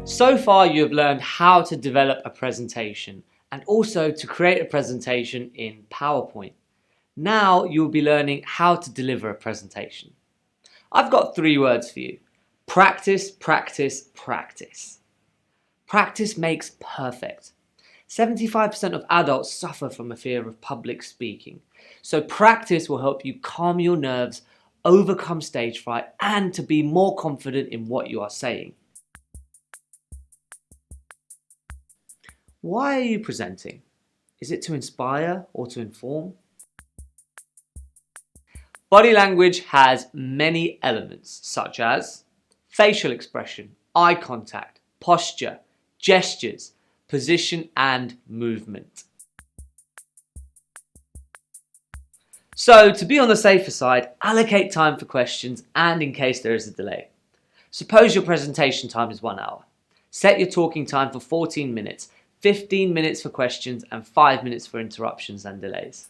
So far you have learned how to develop a presentation and also to create a presentation in PowerPoint. Now you will be learning how to deliver a presentation. I've got 3 words for you. Practice, practice, practice. Practice makes perfect. 75% of adults suffer from a fear of public speaking. So practice will help you calm your nerves, overcome stage fright, and to be more confident in what you are saying. Why are you presenting? Is it to inspire or to inform? Body language has many elements such as facial expression, eye contact, posture, gestures, position and movement. So to be on the safer side, allocate time for questions and in case there is a delay. Suppose your presentation time is 1 hour. Set your talking time for 14 minutes, 15 minutes for questions and 5 minutes for interruptions and delays.